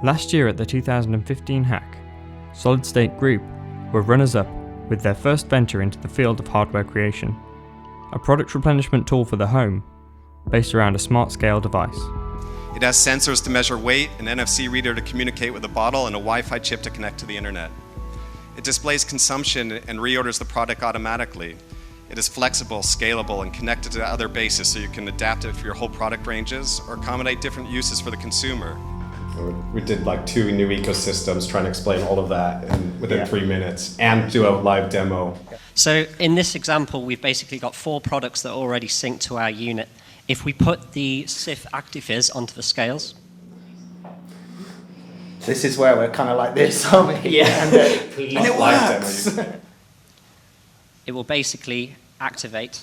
Last year at the 2015 Hack, Solid State Group were runners-up with their first venture into the field of hardware creation, a product replenishment tool for the home based around a smart scale device. It has sensors to measure weight, an NFC reader to communicate with the bottle, and a Wi-Fi chip to connect to the internet. It displays consumption and reorders the product automatically. It is flexible, scalable, and connected to other bases so you can adapt it for your whole product ranges or accommodate different uses for the consumer. We did like 2 new ecosystems, trying to explain all of that within 3 minutes and do a live demo. So in this example, we've basically got 4 products that already sync to our unit. If we put the SIF ActiFizz onto the scales. This is where we're kind of like this, aren't we? Yeah. And it works! It will basically activate,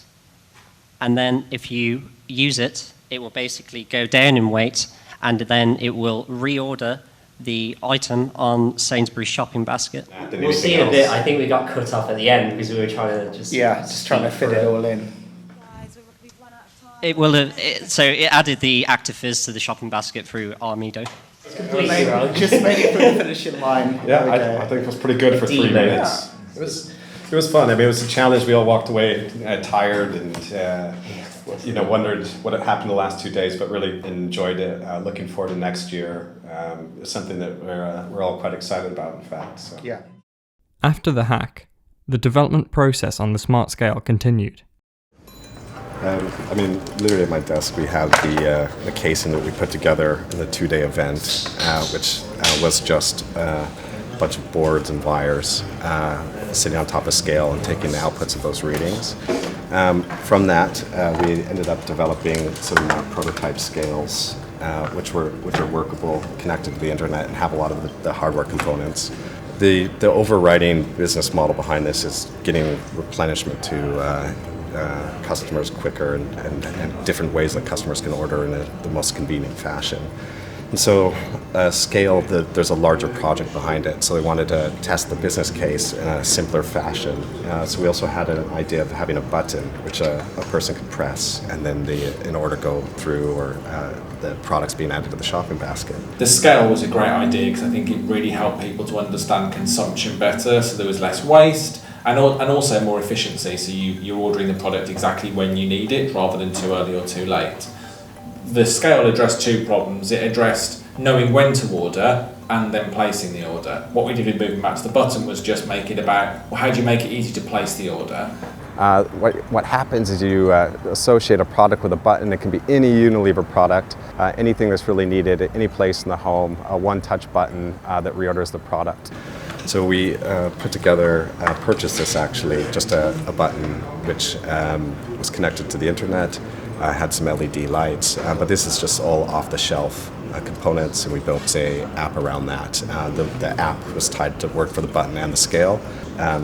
and then if you use it, it will basically go down in weight, and then it will reorder the item on Sainsbury's shopping basket. We'll see in a bit. I think we got cut off at the end because we were trying to just trying to fit it all in. It will so it added the ActiFizz to the shopping basket through Armido. Just made it through the finishing line. Yeah, I think it was pretty good for 3 minutes. It was fun. I mean, it was a challenge. We all walked away tired and wondered what had happened the last 2 days, but really enjoyed it. Looking forward to next year. It's something that we're all quite excited about, in fact. So. Yeah. After the hack, the development process on the smart scale continued. Literally at my desk we have the casing that we put together in the 2-day event, which was just a bunch of boards and wires sitting on top of scale and taking the outputs of those readings. From that, we ended up developing some prototype scales, which are workable, connected to the internet, and have a lot of the hardware components. The overriding business model behind this is getting replenishment to customers quicker and different ways that customers can order in the most convenient fashion. And so scale, there's a larger project behind it, so they wanted to test the business case in a simpler fashion. So we also had an idea of having a button which a person could press and then an order go through or the products being added to the shopping basket. The scale was a great idea because I think it really helped people to understand consumption better, so there was less waste. And also more efficiency, so you're ordering the product exactly when you need it rather than too early or too late. The scale addressed 2 problems. It addressed knowing when to order and then placing the order. What we did with moving back to the button was just make it about, well, how do you make it easy to place the order? What happens is you associate a product with a button. It can be any Unilever product, anything that's really needed at any place in the home, a one-touch button that reorders the product. So we purchased this actually, just a button which was connected to the internet, had some LED lights, but this is just all off-the-shelf components, and we built an app around that. The app was tied to work for the button and the scale.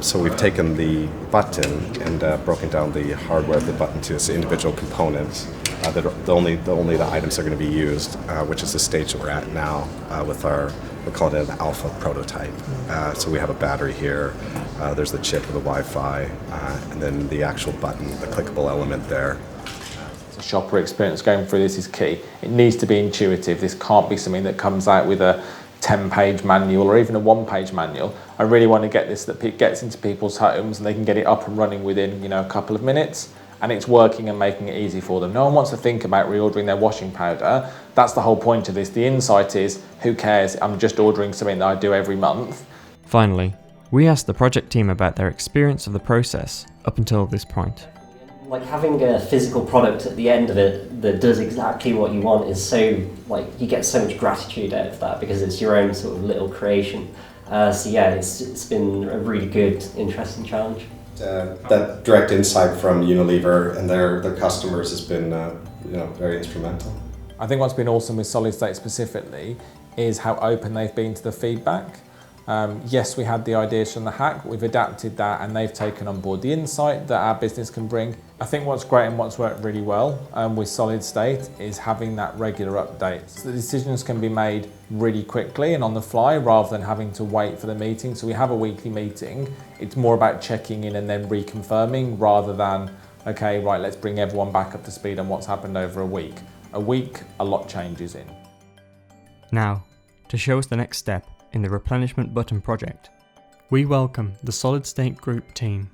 So we've taken the button and broken down the hardware of the button to its individual components. Only the items are going to be used, which is the stage that we're at now with we call it an alpha prototype. So we have a battery here, there's the chip with the Wi-Fi, and then the actual button, the clickable element there. The shopper experience going through this is key. It needs to be intuitive. This can't be something that comes out with a 10-page manual or even a 1-page manual. I really want to get this that it gets into people's homes and they can get it up and running within a couple of minutes, and it's working and making it easy for them. No one wants to think about reordering their washing powder. That's the whole point of this. The insight is, who cares? I'm just ordering something that I do every month. Finally, we asked the project team about their experience of the process up until this point. Like having a physical product at the end of it that does exactly what you want is so, you get so much gratitude out of that because it's your own sort of little creation. So yeah, it's been a really good, interesting challenge. That direct insight from Unilever and their customers has been very instrumental. I think what's been awesome with Solid State specifically is how open they've been to the feedback. Yes, we had the ideas from the hack, we've adapted that, and they've taken on board the insight that our business can bring. I think what's great and what's worked really well with Solid State is having that regular update. So the decisions can be made really quickly and on the fly rather than having to wait for the meeting. So we have a weekly meeting. It's more about checking in and then reconfirming rather than, okay, right, let's bring everyone back up to speed on what's happened over a week. A week, a lot changes in. Now, to show us the next step in the replenishment button project. We welcome the Solid State Group team.